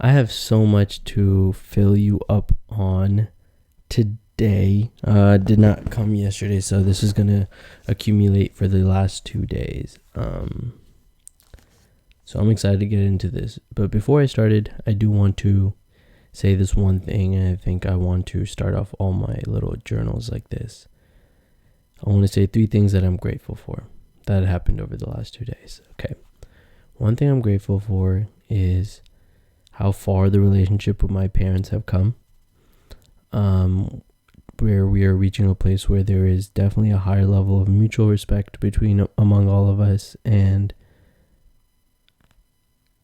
I have so much to fill you up on today. Did not come yesterday, so this is gonna accumulate for the last 2 days. So I'm excited to get into this. But before I started, I do want to say this one thing, and I think I want to start off all my little journals like this. I want to say 3 things that I'm grateful for that happened over the last 2 days. Okay. One thing I'm grateful for is how far the relationship with my parents have come. Where we are reaching a place where there is definitely a higher level of mutual respect among all of us, and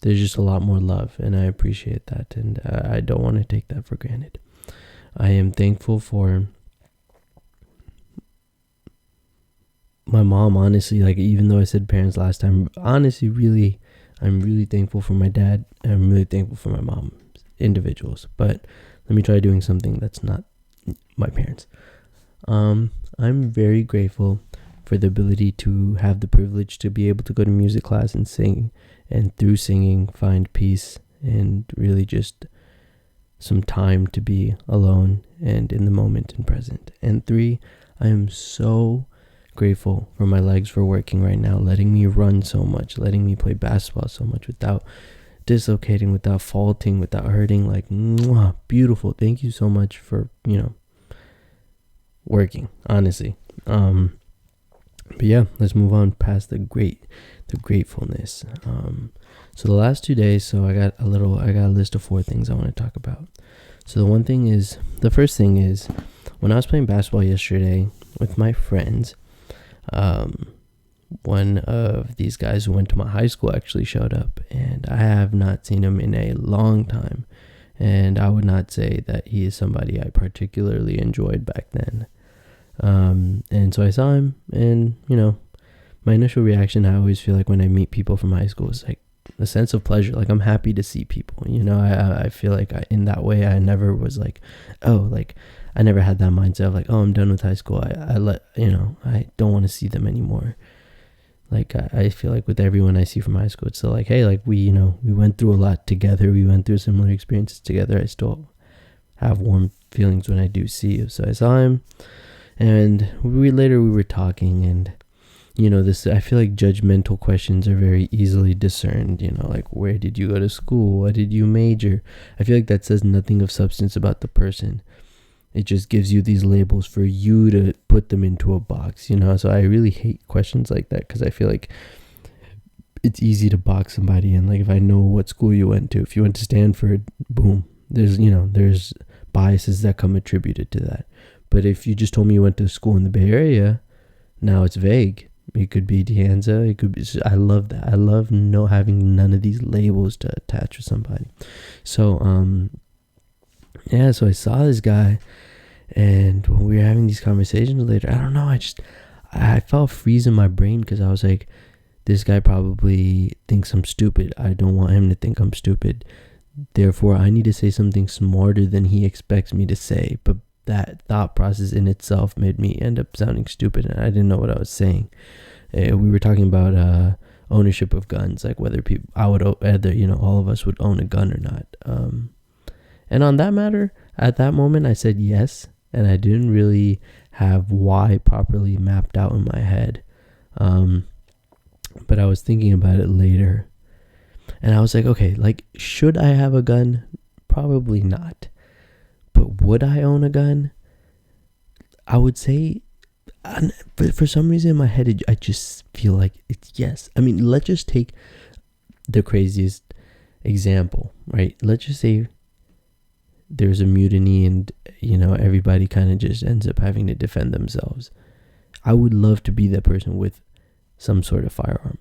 there's just a lot more love, and I appreciate that, and I don't want to take that for granted. I am thankful for my mom, honestly. Like, even though I said parents last time, honestly, really, I'm really thankful for my dad, and I'm really thankful for my mom, individuals. But let me try doing something that's not my parents. I'm very grateful for the ability to have the privilege to be able to go to music class and sing, and through singing find peace and really just some time to be alone and in the moment and present. And 3, I am so grateful for my legs for working right now, letting me run so much, letting me play basketball so much without dislocating, without faulting, without hurting. Like, mwah, beautiful. Thank you so much for, working, honestly. But yeah, let's move on past the gratefulness. So the last 2 days, so I got a list of 4 things I want to talk about. So the first thing is, when I was playing basketball yesterday with my friends, one of these guys who went to my high school actually showed up, and I have not seen him in a long time, and I would not say that he is somebody I particularly enjoyed back then. And so I saw him, and my initial reaction, I always feel like when I meet people from high school, is like a sense of pleasure. Like, I'm happy to see people. I feel like in that way, I never was like, I never had that mindset of like, oh, I'm done with high school. I don't want to see them anymore. Like, I feel like with everyone I see from high school, it's still like, hey, like we went through a lot together. We went through similar experiences together. I still have warm feelings when I do see you. So I saw him, and we were talking, and I feel like judgmental questions are very easily discerned. Like, where did you go to school? What did you major? I feel like that says nothing of substance about the person. It just gives you these labels for you to put them into a box, So I really hate questions like that, because I feel like it's easy to box somebody in. Like, if I know what school you went to, if you went to Stanford, boom, there's biases that come attributed to that. But if you just told me you went to school in the Bay Area, now it's vague. It could be De Anza. It could be. I love that. I love having none of these labels to attach to somebody. So so I saw this guy, and when we were having these conversations later, I don't know, I felt freeze in my brain, because I was like, this guy probably thinks I'm stupid. I don't want him to think I'm stupid. Therefore, I need to say something smarter than he expects me to say. But that thought process in itself made me end up sounding stupid, and I didn't know what I was saying. We were talking about ownership of guns, like whether all of us would own a gun or not. And on that matter, at that moment, I said yes, and I didn't really have why properly mapped out in my head. But I was thinking about it later, and I was like, okay, like, should I have a gun? Probably not. But would I own a gun? I would say, but for some reason in my head, I just feel like it's yes. I mean, let's just take the craziest example, right? Let's just say there's a mutiny, and everybody kind of just ends up having to defend themselves. I would love to be that person with some sort of firearm,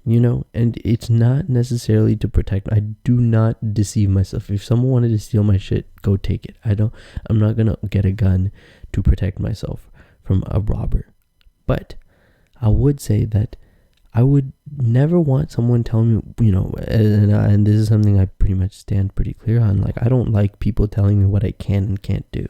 and it's not necessarily to protect. I do not deceive myself. If someone wanted to steal my shit, go take it. I'm not gonna get a gun to protect myself from a robber. But I would say that I would never want someone telling me, and this is something I pretty much stand pretty clear on. Like, I don't like people telling me what I can and can't do.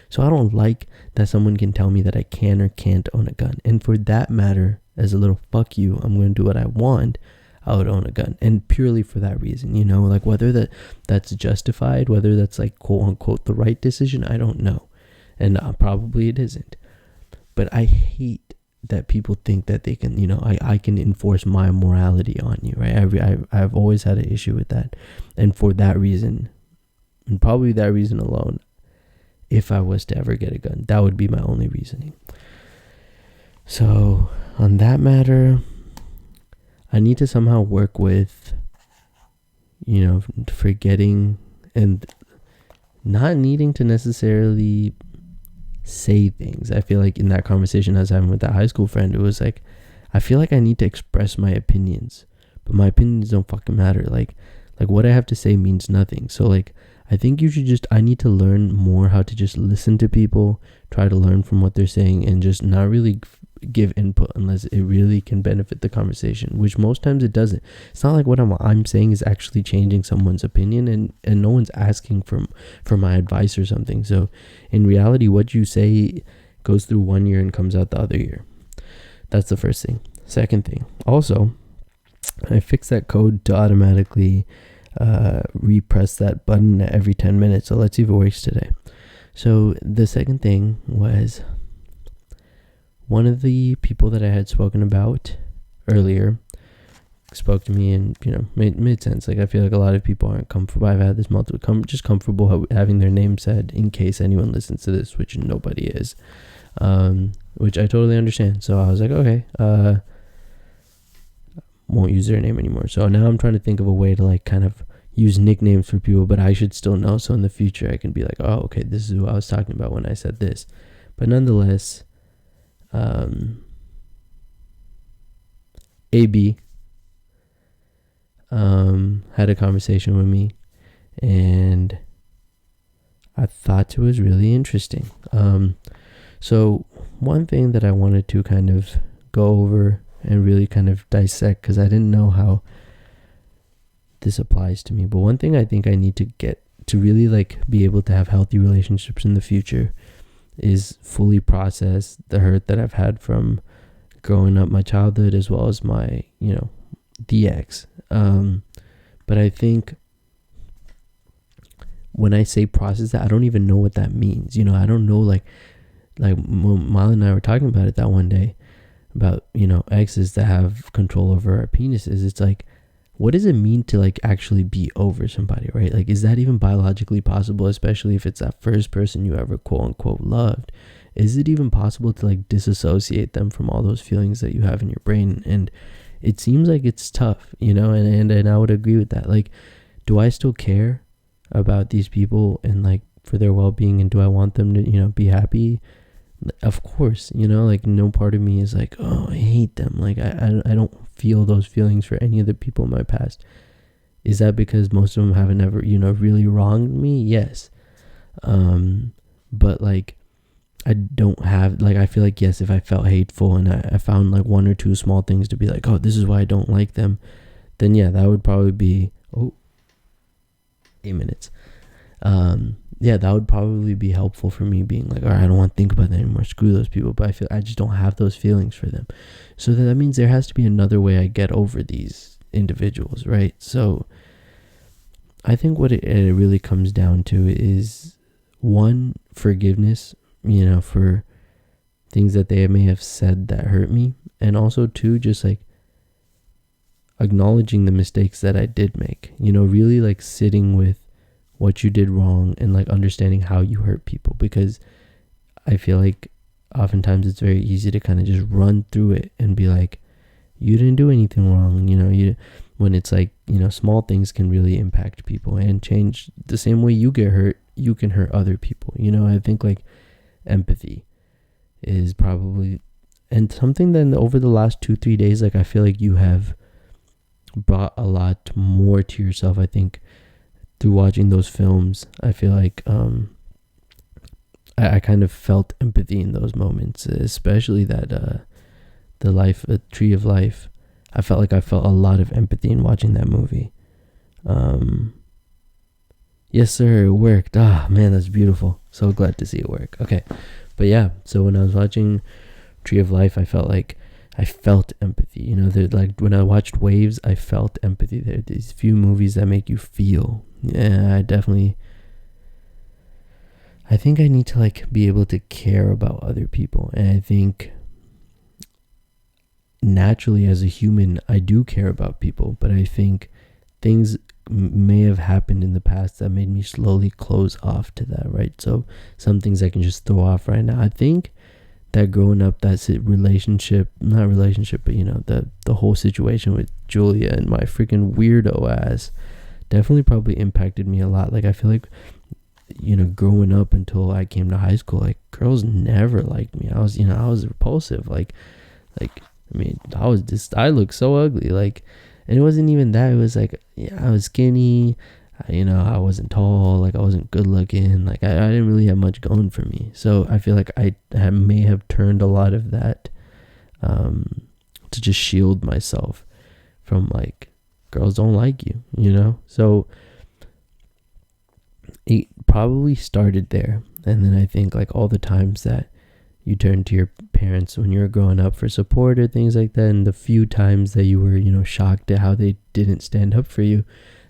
So I don't like that someone can tell me that I can or can't own a gun. And for that matter, as a little fuck you, I'm going to do what I want. I would own a gun, and purely for that reason, like whether that's justified, whether that's like quote unquote the right decision, I don't know, and probably it isn't. But I hate that people think that they can, I can enforce my morality on you, right? I've always had an issue with that, and for that reason, and probably that reason alone, if I was to ever get a gun, that would be my only reasoning. So on that matter, I need to somehow work with, forgetting and not needing to necessarily say things. I feel like in that conversation I was having with that high school friend, it was like, I feel like I need to express my opinions, but my opinions don't fucking matter. Like what I have to say means nothing. So like, I think I need to learn more how to just listen to people, try to learn from what they're saying, and just not really give input unless it really can benefit the conversation, which most times it doesn't. It's not like what I'm saying is actually changing someone's opinion, and no one's asking for my advice or something. So in reality, what you say goes through one ear and comes out the other ear. That's the first thing. Second thing, also, I fixed that code to automatically repress that button every 10 minutes. So let's see if it works today. So the second thing was, one of the people that I had spoken about earlier spoke to me, and made sense. Like, I feel like a lot of people aren't comfortable. I've had this just comfortable having their name said in case anyone listens to this, which nobody is, which I totally understand. So I was like, okay, won't use their name anymore. So now I'm trying to think of a way to like kind of use nicknames for people, but I should still know. So in the future I can be like, oh, okay, this is who I was talking about when I said this. But nonetheless, AB had a conversation with me, and I thought it was really interesting. So one thing that I wanted to kind of go over and really kind of dissect, because I didn't know how this applies to me, but one thing I think I need to get to really like be able to have healthy relationships in the future is fully process the hurt that I've had from growing up, my childhood, as well as my, the ex. But I think when I say process that, I don't even know what that means. I don't know, like Mile and I were talking about it that one day about, exes that have control over our penises. It's like, what does it mean to like actually be over somebody, right? Like, is that even biologically possible, especially if it's that first person you ever quote unquote loved? Is it even possible to like disassociate them from all those feelings that you have in your brain? And it seems like it's tough, and I would agree with that. Like, do I still care about these people and like for their well-being, and do I want them to, be happy? Of course, like no part of me is like, oh, I hate them. Like I don't feel those feelings for any of the people in my past. Is that because most of them haven't ever, really wronged me? Yes. But like, I don't have, like, I feel like, yes, if I felt hateful and I found like one or two small things to be like, oh, this is why I don't like them, then yeah, that would probably be, 8 minutes. Yeah, that would probably be helpful for me being like, all right, I don't want to think about that anymore. Screw those people. But I feel I just don't have those feelings for them. So that means there has to be another way I get over these individuals, right? So I think what it really comes down to is, one, forgiveness, for things that they may have said that hurt me. And also, two, just like acknowledging the mistakes that I did make, really like sitting with what you did wrong and like understanding how you hurt people, because I feel like oftentimes it's very easy to kind of just run through it and be like, you didn't do anything wrong, when it's like, small things can really impact people and change. The same way you get hurt, you can hurt other people. I think like empathy is probably, and something that over the last 2-3 days, like I feel like you have brought a lot more to yourself. I think through watching those films, I feel like I kind of felt empathy in those moments, especially that Tree of Life. I felt like I felt a lot of empathy in watching that movie. Yes, sir, it worked. Ah, man, that's beautiful. So glad to see it work. Okay, but yeah, so when I was watching Tree of Life, I felt like I felt empathy. You know, like when I watched Waves, I felt empathy. There are these few movies that make you feel. Yeah, I think I need to like be able to care about other people. And I think naturally as a human, I do care about people, but I think things may have happened in the past that made me slowly close off to that, right? So some things I can just throw off right now. I think that growing up, that's it, not relationship, but you know, the whole situation with Julia and my freaking weirdo ass definitely probably impacted me a lot. Like I feel like, you know, growing up until I came to high school, like girls never liked me. I was repulsive. Like I mean, I looked so ugly. Like, and it wasn't even that. It was like, yeah, I was skinny. You know, I wasn't tall. Like, I wasn't good looking. Like, I didn't really have much going for me. So I feel like I may have turned a lot of that to just shield myself from like, girls don't like you, you know? So it probably started there. And then I think like all the times that you turn to your parents when you were growing up for support or things like that, and the few times that you were, you know, shocked at how they didn't stand up for you,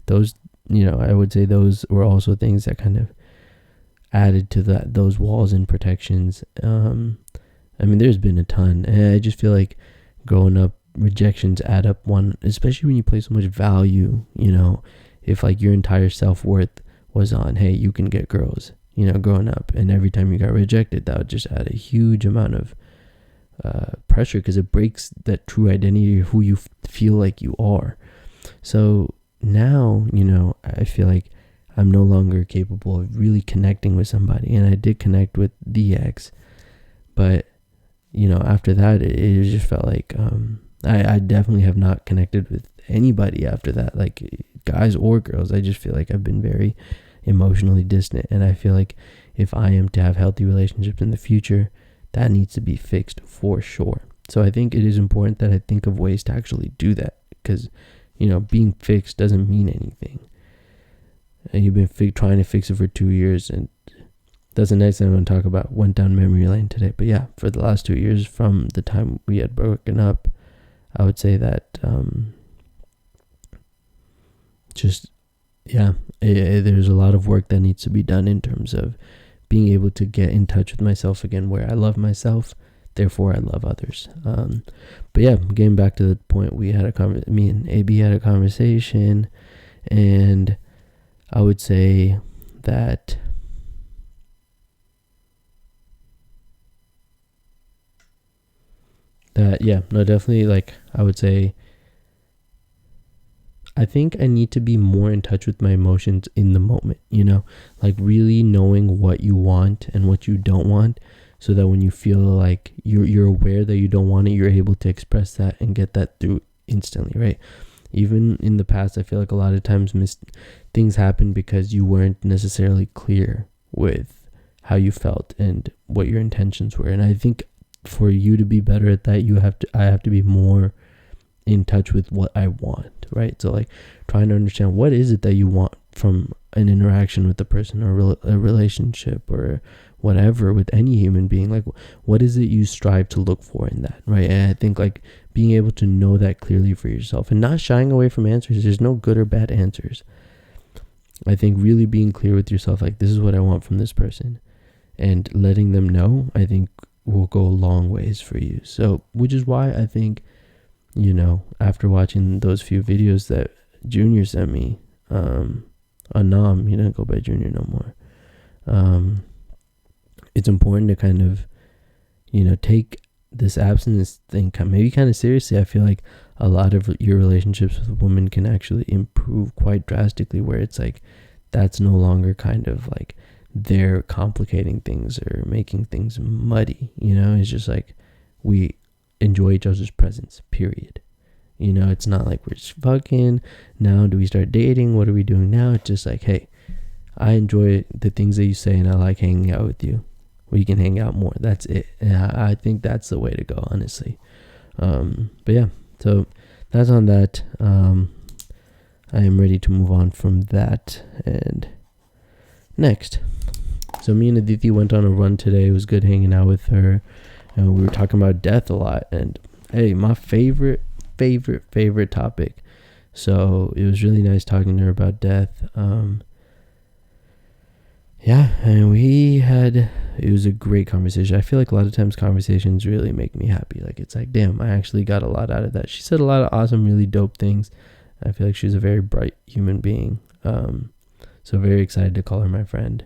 those, you know, I would say those were also things that kind of added to those walls and protections. I mean, there's been a ton, and I just feel like growing up, rejections add up, one, especially when you place so much value, you know, if like your entire self-worth was on, hey, you can get girls, you know, growing up, and every time you got rejected, that would just add a huge amount of pressure, because it breaks that true identity of who you feel like you are. So now, you know, I feel like I'm no longer capable of really connecting with somebody, and I did connect with the ex, but you know, after that, it just felt like I definitely have not connected with anybody after that, like guys or girls. I just feel like I've been very emotionally distant, and I feel like if I am to have healthy relationships in the future, that needs to be fixed for sure. So I think it is important that I think of ways to actually do that, because, you know, being fixed doesn't mean anything. And you've been trying to fix it for 2 years, and that's the next thing I'm going to talk about. Went down memory lane today. But yeah, for the last 2 years from the time we had broken up, I would say that there's a lot of work that needs to be done in terms of being able to get in touch with myself again, where I love myself, therefore I love others. But yeah, getting back to the point, me and AB had a conversation, and I would say that definitely, like, I would say I think I need to be more in touch with my emotions in the moment, you know, like really knowing what you want and what you don't want, so that when you feel like you're aware that you don't want it, you're able to express that and get that through instantly, right? Even in the past, I feel like a lot of times things happen because you weren't necessarily clear with how you felt and what your intentions were. And I think for you to be better at that, I have to be more in touch with what I want, right? So like trying to understand what is it that you want from an interaction with the person, or a relationship, or whatever, with any human being. Like, what is it you strive to look for in that, right? And I think like being able to know that clearly for yourself, and not shying away from answers. There's no good or bad answers. I think really being clear with yourself, like, this is what I want from this person, and letting them know, I think will go a long ways for you. So, which is why I think, you know, after watching those few videos that Junior sent me, Anam, he didn't go by Junior no more. It's important to kind of, you know, take this abstinence thing maybe kind of seriously. I feel like a lot of your relationships with women can actually improve quite drastically, where it's like that's no longer kind of like they're complicating things or making things muddy, you know. It's just like we enjoy each other's presence, period. You know, it's not like we're just fucking, now do we start dating, what are we doing now? It's just like, hey, I enjoy the things that you say, and I like hanging out with you. We can hang out more. That's it. And I think that's the way to go, honestly. But yeah, so that's on that. I am ready to move on from that. And next, so me and Aditi went on a run today. It was good hanging out with her. And we were talking about death a lot. And Hey, my favorite topic. So it was really nice talking to her about death. Yeah, and it was a great conversation. I feel like a lot of times conversations really make me happy. Like, it's like, damn, I actually got a lot out of that. She said a lot of awesome, really dope things. I feel like she's a very bright human being. So very excited to call her my friend.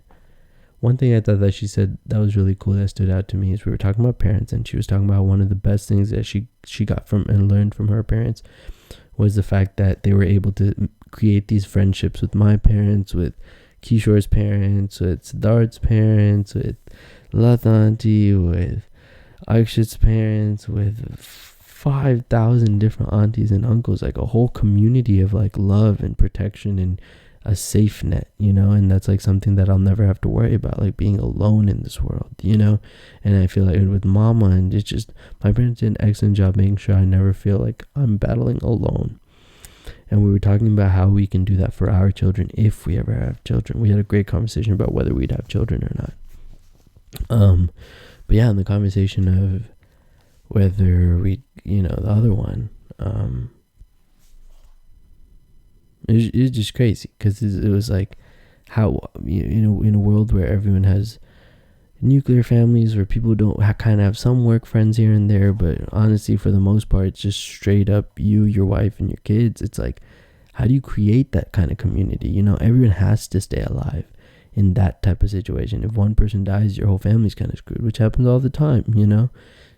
One thing I thought that she said that was really cool that stood out to me is we were talking about parents, and she was talking about one of the best things that she got from and learned from her parents was the fact that they were able to create these friendships with my parents, with Kishore's parents, with Siddharth's parents, with Lathanti, with Akshit's parents, with 5,000 different aunties and uncles, like a whole community of like love and protection and a safe net, and that's like something that I'll never have to worry about, like being alone in this world, and I feel like with mama, and it's just, my parents did an excellent job making sure I never feel like I'm battling alone. And we were talking about how we can do that for our children if we ever have children. We had a great conversation about whether we'd have children or not. But yeah, in the conversation of whether we, the other one, it was just crazy because it was like how, in a world where everyone has nuclear families, where people don't kind of have some work friends here and there, but honestly, for the most part, it's just straight up you, your wife, and your kids. It's like, how do you create that kind of community? Everyone has to stay alive in that type of situation. If one person dies, your whole family's kind of screwed, which happens all the time,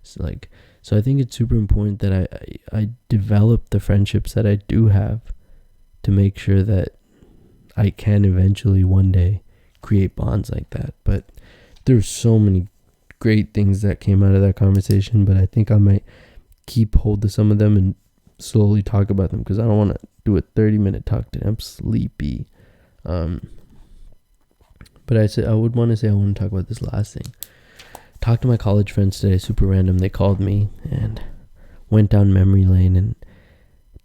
So I think it's super important that I develop the friendships that I do have to make sure that I can eventually one day create bonds like that. But there's so many great things that came out of that conversation, but I think I might keep hold to some of them and slowly talk about them because I don't want to do a 30-minute talk today. I'm sleepy. But I would want to talk about this last thing. Talked to my college friends today, super random. They called me and went down memory lane, and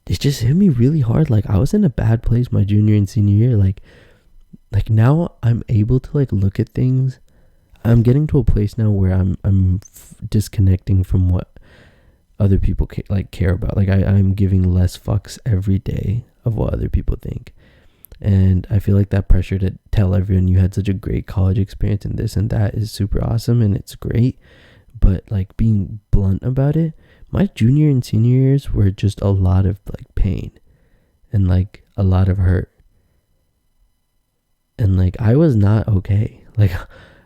it just hit me really hard. Like, I was in a bad place my junior and senior year. Like now I'm able to like look at things. I'm getting to a place now where I'm disconnecting from what other people care about. Like I'm giving less fucks every day of what other people think. And I feel like that pressure to tell everyone you had such a great college experience and this and that is super awesome and it's great. But like being blunt about it, my junior and senior years were just a lot of like pain and like a lot of hurt. And like I was not okay. Like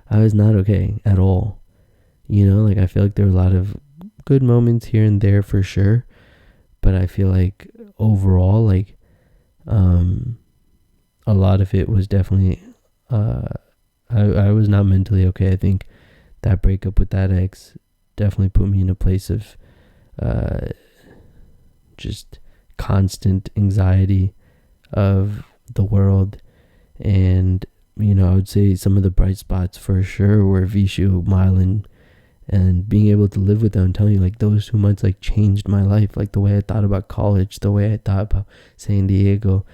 I was not okay at all. Like I feel like there were a lot of good moments here and there for sure. But I feel like overall, like, a lot of it was definitely, I was not mentally okay. I think that breakup with that ex definitely put me in a place of, just constant anxiety of the world. And, I would say some of the bright spots for sure were Vishu, Mylan, and being able to live with them. I'm telling you, like, those 2 months, like, changed my life. Like, the way I thought about college, the way I thought about San Diego,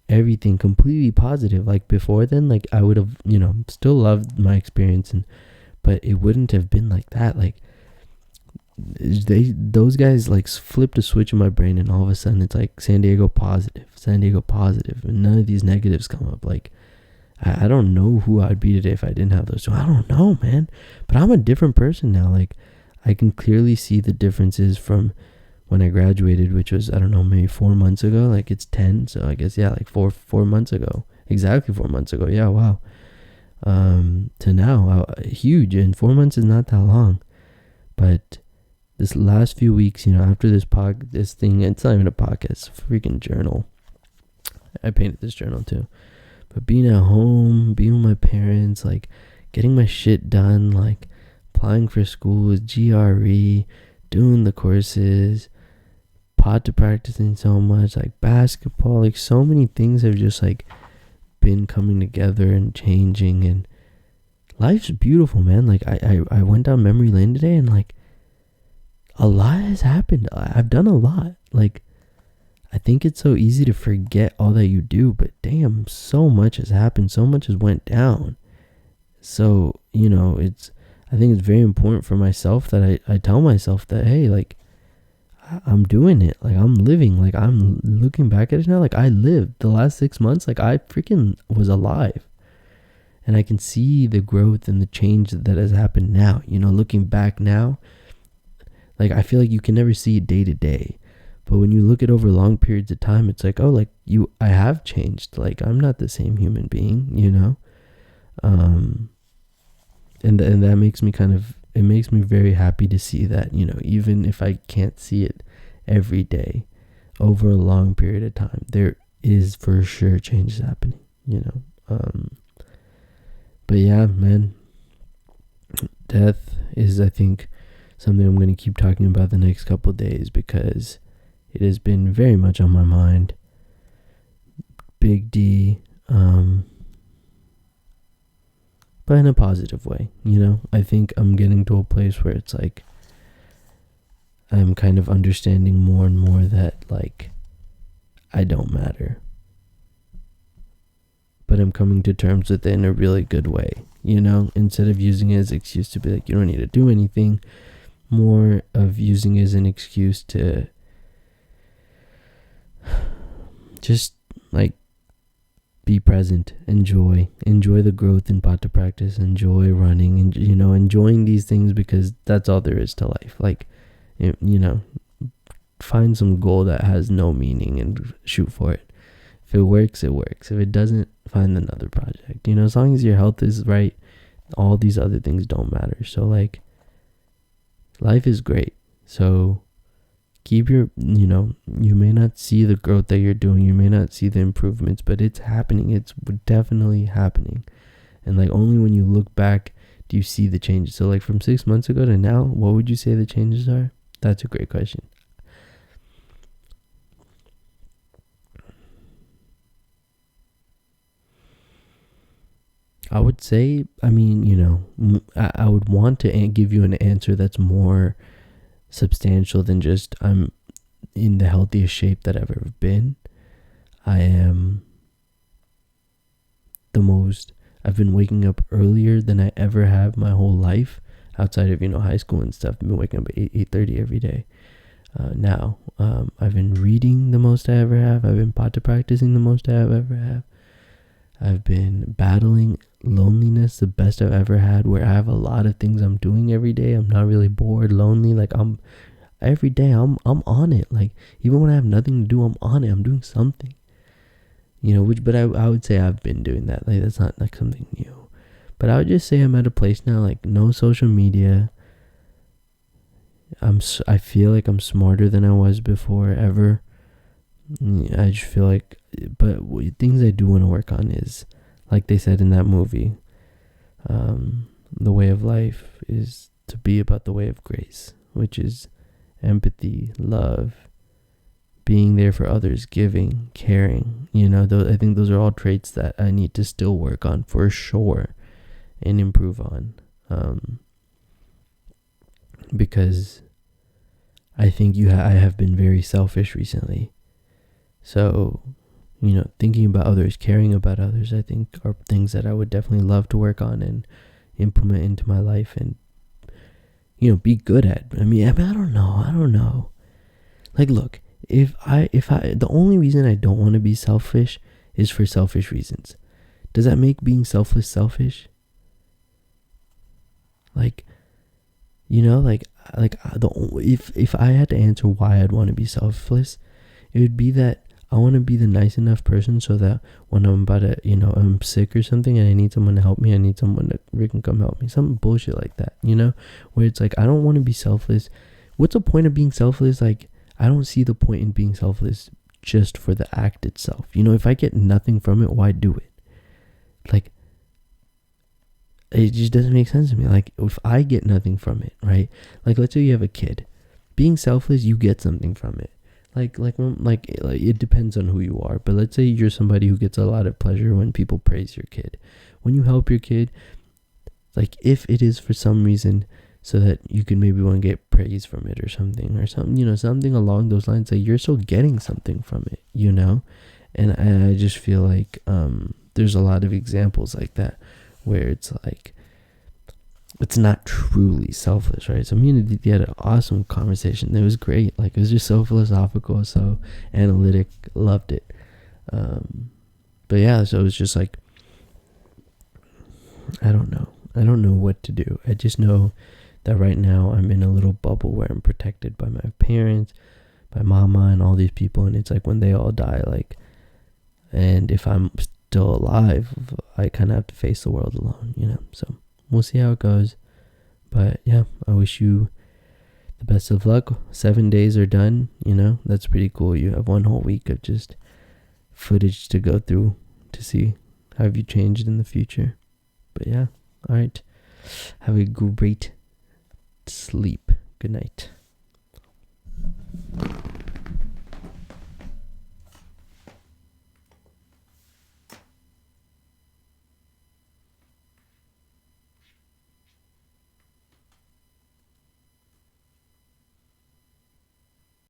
everything completely positive. Like, before then, like, I would have, still loved my experience, but it wouldn't have been like that. Like, those guys, like, flipped a switch in my brain, and all of a sudden, it's like San Diego positive, and none of these negatives come up. Like, I don't know who I'd be today if I didn't have those two. I don't know, man. But I'm a different person now. Like, I can clearly see the differences from when I graduated, which was, I don't know, maybe 4 months ago. Like, it's 10. So I guess, yeah, like four months ago. Exactly 4 months ago. Yeah, wow. To now, huge. And 4 months is not that long. But this last few weeks, after this thing, it's not even a podcast, it's a freaking journal. I painted this journal too. But being at home, being with my parents, like getting my shit done, like applying for schools, GRE, doing the courses, pot to practicing so much, like basketball, like so many things have just like been coming together and changing, and life's beautiful, man. Like I went down memory lane today, and like a lot has happened. I've done a lot. Like, I think it's so easy to forget all that you do, but damn, so much has happened. So much has went down. So, I think it's very important for myself that I tell myself that, hey, like, I'm doing it. Like, I'm living. Like, I'm looking back at it now. Like, I lived the last 6 months. Like, I freaking was alive. And I can see the growth and the change that has happened now. You know, looking back now, like, I feel like you can never see it day to day. But when you look at over long periods of time, it's like, oh, like, I have changed. Like, I'm not the same human being, you know? And that makes me it makes me very happy to see that, you know, even if I can't see it every day, over a long period of time, there is for sure changes happening, you know? But yeah, man, death is, I think, something I'm going to keep talking about the next couple of days, because it has been very much on my mind. Big D, but in a positive way, you know? I think I'm getting to a place where it's like, I'm kind of understanding more and more that, like, I don't matter. But I'm coming to terms with it in a really good way, you know? Instead of using it as an excuse to be like, you don't need to do anything, more of using it as an excuse to just, like, be present, enjoy the growth in Pata practice, enjoy running, and, you know, enjoying these things, because that's all there is to life. Like, you know, find some goal that has no meaning and shoot for it. If it works, it works. If it doesn't, find another project. You know, as long as your health is right, all these other things don't matter. So, like, life is great. So keep you know, you may not see the growth that you're doing, you may not see the improvements, but it's happening. It's definitely happening. And, like, only when you look back do you see the changes. So, like, from 6 months ago to now, what would you say the changes are? That's a great question. I would say, I mean, you know, I would want to give you an answer that's more substantial than just, I'm in the healthiest shape that I've ever been. I am I've been waking up earlier than I ever have my whole life, outside of, you know, high school and stuff. I've been waking up at 8:30 every day. Now, I've been reading the most I ever have. I've been Pata practicing the most I ever have. I've been battling loneliness the best I've ever had, where I have a lot of things I'm doing every day. I'm not really bored, lonely. Like, every day I'm on it. Like, even when I have nothing to do, I'm on it. I'm doing something. You know, but I would say I've been doing that. Like, that's not, like, something new. But I would just say I'm at a place now, like, no social media. I feel like I'm smarter than I was before, ever. I just feel like, but things I do want to work on is, like they said in that movie, the way of life is to be about the way of grace, which is empathy, love, being there for others, giving, caring. You know, I think those are all traits that I need to still work on for sure and improve on, because I think I have been very selfish recently. So, you know, thinking about others, caring about others, I think are things that I would definitely love to work on and implement into my life and, you know, be good at. I mean, I don't know. Like, look, if I, the only reason I don't want to be selfish is for selfish reasons. Does that make being selfless selfish? Like, you know, if I had to answer why I'd want to be selfless, it would be that I want to be the nice enough person so that when I'm about to, you know, I'm sick or something and I need someone to help me, I need someone to can come help me. Some bullshit like that, you know, where it's like, I don't want to be selfless. What's the point of being selfless? Like, I don't see the point in being selfless just for the act itself. You know, if I get nothing from it, why do it? Like, it just doesn't make sense to me. Like, if I get nothing from it, right? Like, let's say you have a kid. Being selfless, you get something from it. Like it depends on who you are. But let's say you're somebody who gets a lot of pleasure when people praise your kid. When you help your kid, like, if it is for some reason so that you can maybe want to get praise from it or something, you know, something along those lines, like, you're still getting something from it, you know? And I just feel like there's a lot of examples like that where it's like, it's not truly selfless, right? So me and Aditi had an awesome conversation. It was great. Like, it was just so philosophical, so analytic. Loved it. But yeah, so it was just like, I don't know. I don't know what to do. I just know that right now I'm in a little bubble where I'm protected by my parents, by mama, and all these people. And it's like when they all die, like, and if I'm still alive, I kind of have to face the world alone, you know? So we'll see how it goes. But yeah, I wish you the best of luck. 7 days are done, you know? That's pretty cool. You have one whole week of just footage to go through to see how have you changed in the future. But yeah, all right. Have a great sleep. Good night.